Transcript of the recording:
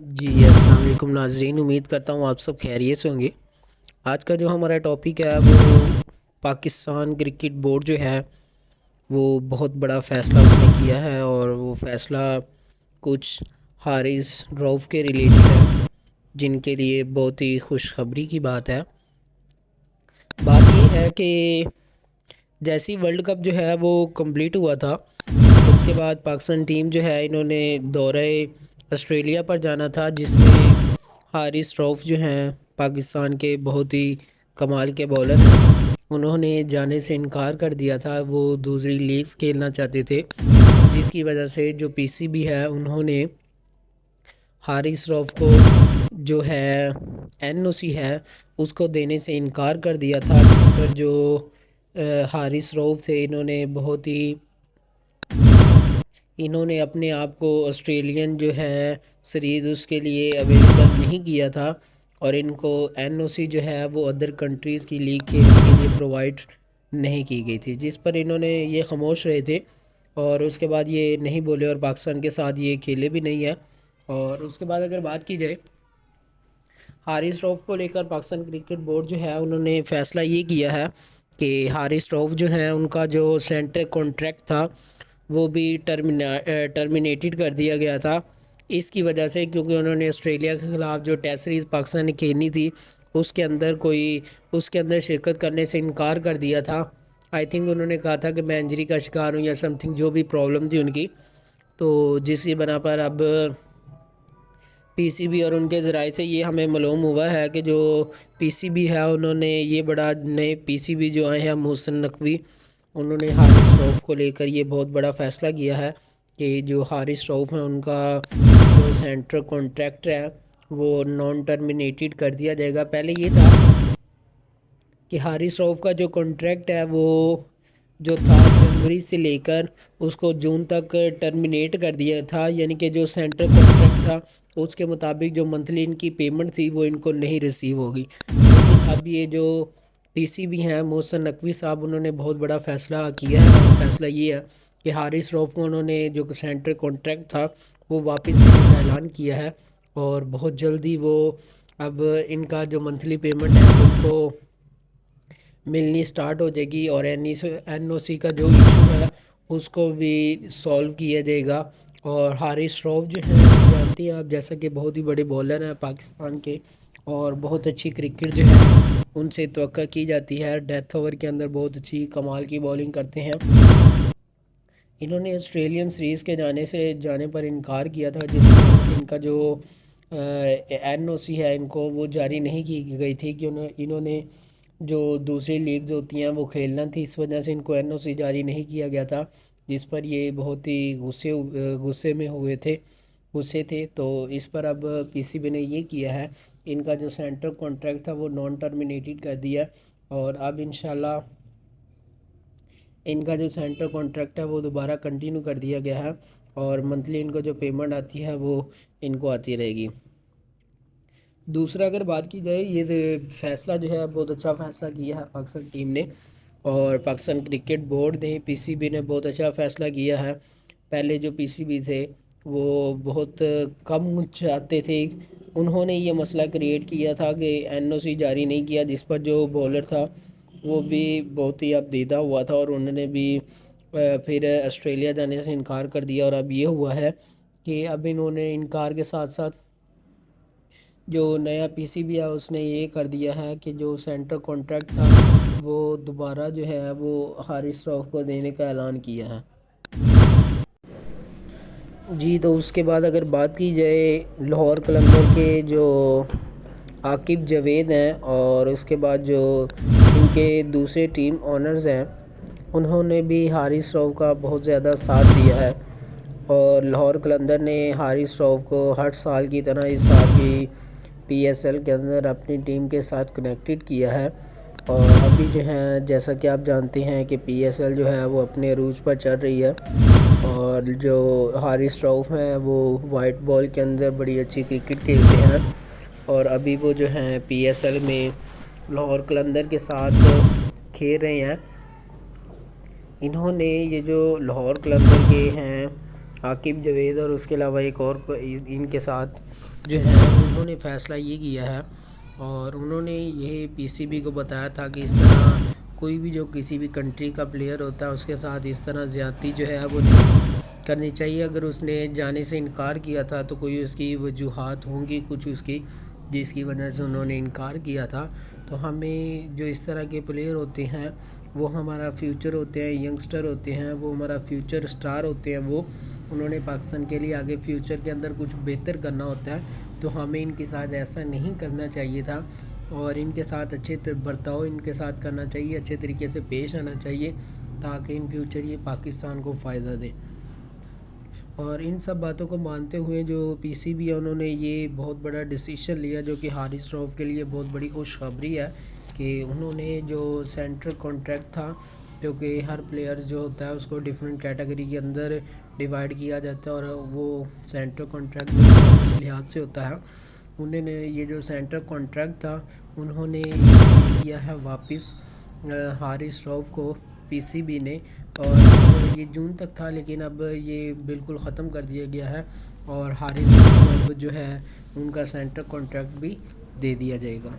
جی السلام علیکم ناظرین، امید کرتا ہوں آپ سب خیریت سے ہوں گے۔ آج کا جو ہمارا ٹاپک ہے وہ پاکستان کرکٹ بورڈ جو ہے وہ بہت بڑا فیصلہ اس نے کیا ہے، اور وہ فیصلہ کچھ حارث روف کے ریلیٹڈ ہے، جن کے لیے بہت ہی خوشخبری کی بات ہے۔ بات یہ ہے کہ جیسی ورلڈ کپ جو ہے وہ کمپلیٹ ہوا تھا، اس کے بعد پاکستان ٹیم جو ہے انہوں نے دورہ آسٹریلیا پر جانا تھا، جس میں حارث روف جو ہیں پاکستان کے بہت ہی کمال کے بولر ہیں، انہوں نے جانے سے انکار کر دیا تھا۔ وہ دوسری لیگز کھیلنا چاہتے تھے، جس کی وجہ سے جو پی سی بی ہے انہوں نے حارث روف کو جو ہے این او سی ہے اس کو دینے سے انکار کر دیا تھا، جس پر جو حارث روف تھے انہوں نے اپنے آپ کو آسٹریلین جو ہے سیریز اس کے لیے اویلیبل نہیں کیا تھا، اور ان کو این او سی جو ہے وہ ادر کنٹریز کی لیگ کھیلنے کے لیے پرووائڈ نہیں کی گئی تھی، جس پر انہوں نے یہ خاموش رہے تھے، اور اس کے بعد یہ نہیں بولے اور پاکستان کے ساتھ یہ کھیلے بھی نہیں ہیں۔ اور اس کے بعد اگر بات کی جائے حارث روف کو لے کر، پاکستان کرکٹ بورڈ جو ہے انہوں نے فیصلہ یہ کیا ہے کہ حارث روف جو ہیں ان کا جو سینٹر کانٹریکٹ تھا وہ بھی ٹرمینیٹڈ کر دیا گیا تھا، اس کی وجہ سے کیونکہ انہوں نے آسٹریلیا کے خلاف جو ٹیسٹ سیریز پاکستان نے کھیلنی تھی اس کے اندر شرکت کرنے سے انکار کر دیا تھا۔ آئی تھنک انہوں نے کہا تھا کہ میں انجری کا شکار ہوں یا سم تھنگ، جو بھی پرابلم تھی ان کی، تو جس کی بنا پر اب پی سی بی اور ان کے ذرائع سے یہ ہمیں معلوم ہوا ہے کہ جو پی سی بی ہے انہوں نے یہ بڑا نئے پی سی بی جو آئے ہیں محسن نقوی، انہوں نے حارث روف کو لے کر یہ بہت بڑا فیصلہ کیا ہے کہ جو حارث روف ہیں ان کا جو سینٹر کانٹریکٹ ہے وہ نان ٹرمینیٹڈ کر دیا جائے گا۔ پہلے یہ تھا کہ حارث روف کا جو کانٹریکٹ ہے وہ جو تھا جنوری سے لے کر اس کو جون تک ٹرمینیٹ کر دیا تھا، یعنی کہ جو سینٹر کانٹریکٹ تھا اس کے مطابق جو منتھلی ان کی پیمنٹ تھی وہ ان کو نہیں ریسیو ہوگی۔ لیکن اب یہ جو پی سی بی ہیں محسن نقوی صاحب، انہوں نے بہت بڑا فیصلہ کیا ہے، اور فیصلہ یہ ہے کہ حارث روف کو انہوں نے جو سینٹر کانٹریکٹ تھا وہ واپس دینے کا اعلان کیا ہے، اور بہت جلدی وہ اب ان کا جو منتھلی پیمنٹ ہے ان کو ملنی سٹارٹ ہو جائے گی، اور این او سی کا جو ایشو ہے اس کو بھی سولو کیا جائے گا۔ اور حارث روف جو ہیں جانتے ہیں آپ، جیسا کہ بہت ہی بڑے بولر ہیں پاکستان کے، اور بہت اچھی کرکٹ جو ہے ان سے توقع کی جاتی ہے، ڈیتھ اوور کے اندر بہت اچھی کمال کی بولنگ کرتے ہیں۔ انہوں نے آسٹریلین سیریز کے جانے پر انکار کیا تھا، جس کی وجہ سے ان کا جو این او سی ہے ان کو وہ جاری نہیں کی گئی تھی، کہ انہوں نے جو دوسری لیگز ہوتی ہیں وہ کھیلنا تھی، اس وجہ سے ان کو این او سی جاری نہیں کیا گیا تھا، جس پر یہ بہت ہی غصے تھے۔ تو اس پر اب پی سی بی نے یہ کیا ہے، ان کا جو سینٹر کانٹریکٹ تھا وہ نان ٹرمینیٹڈ کر دیا، اور اب انشاءاللہ ان کا جو سینٹر کانٹریکٹ ہے وہ دوبارہ کنٹینیو کر دیا گیا ہے، اور منتھلی ان کو جو پیمنٹ آتی ہے وہ ان کو آتی رہے گی۔ دوسرا اگر بات کی جائے، یہ فیصلہ جو ہے بہت اچھا فیصلہ کیا ہے پاکستان ٹیم نے، اور پاکستان کرکٹ بورڈ نے، پی سی بی نے بہت اچھا فیصلہ کیا ہے۔ پہلے جو پی سی بی تھے وہ بہت کم چاہتے تھے، انہوں نے یہ مسئلہ کریٹ کیا تھا کہ این او سی جاری نہیں کیا، جس پر جو بولر تھا وہ بھی بہت ہی اب دیدہ ہوا تھا، اور انہوں نے بھی پھر آسٹریلیا جانے سے انکار کر دیا، اور اب یہ ہوا ہے کہ اب انہوں نے انکار کے ساتھ ساتھ جو نیا پی سی بی ہے اس نے یہ کر دیا ہے کہ جو سینٹر کانٹریکٹ تھا وہ دوبارہ جو ہے وہ حارث روف کو دینے کا اعلان کیا ہے۔ جی تو اس کے بعد اگر بات کی جائے لاہور قلندر کے جو عاقب جاوید ہیں، اور اس کے بعد جو ان کے دوسرے ٹیم اونرز ہیں، انہوں نے بھی حارث روف کا بہت زیادہ ساتھ دیا ہے، اور لاہور قلندر نے حارث روف کو ہر سال کی طرح اس سال بھی پی ایس ایل کے اندر اپنی ٹیم کے ساتھ کنیکٹڈ کیا ہے، اور ابھی جو ہیں جیسا کہ آپ جانتے ہیں کہ پی ایس ایل جو ہے وہ اپنے عروج پر چل رہی ہے، اور جو حارث روف ہیں وہ وائٹ بال کے اندر بڑی اچھی کرکٹ کھیلتے ہیں، اور ابھی وہ جو ہیں پی ایس ایل میں لاہور قلندر کے ساتھ کھیل رہے ہیں۔ انہوں نے یہ جو لاہور قلندر کے ہیں عاقب جاوید، اور اس کے علاوہ ایک اور ان کے ساتھ جو ہے انہوں نے فیصلہ یہ کیا ہے، اور انہوں نے یہ پی سی بی کو بتایا تھا کہ اس طرح کوئی بھی جو کسی بھی کنٹری کا پلیئر ہوتا ہے اس کے ساتھ اس طرح زیادتی جو ہے وہ نہیں کرنی چاہیے۔ اگر اس نے جانے سے انکار کیا تھا تو کوئی اس کی وجوہات ہوں گی کچھ اس کی، جس کی وجہ سے انہوں نے انکار کیا تھا۔ تو ہمیں جو اس طرح کے پلیئر ہوتے ہیں وہ ہمارا فیوچر ہوتے ہیں، ینگسٹر ہوتے ہیں، وہ ہمارا فیوچر سٹار ہوتے ہیں، وہ انہوں نے پاکستان کے لیے آگے فیوچر کے اندر کچھ بہتر کرنا ہوتا ہے، تو ہمیں ان کے ساتھ ایسا نہیں کرنا چاہیے تھا، اور ان کے ساتھ اچھے برتاؤ ان کے ساتھ کرنا چاہیے، اچھے طریقے سے پیش آنا چاہیے تاکہ ان فیوچر یہ پاکستان کو فائدہ دے۔ اور ان سب باتوں کو مانتے ہوئے جو پی سی بی ہے انہوں نے یہ بہت بڑا ڈیسیشن لیا، جو کہ حارث رؤف کے لیے بہت بڑی خوشخبری ہے، کہ انہوں نے جو سینٹرل کانٹریکٹ تھا، جو کہ ہر پلیئر جو ہوتا ہے اس کو ڈیفرنٹ کیٹیگری کے اندر ڈیوائیڈ کیا جاتا ہے، اور وہ سینٹرل کانٹریکٹ اس لحاظ سے ہوتا ہے، انہوں نے یہ جو سینٹرل کانٹریکٹ تھا انہوں نے کیا ہے واپس حارث رؤف کو پی سی بی نے، اور یہ جون تک تھا لیکن اب یہ بالکل ختم کر دیا گیا ہے، اور حارث رؤف کو اب جو ہے ان کا سینٹرل کانٹریکٹ بھی دے دیا جائے گا۔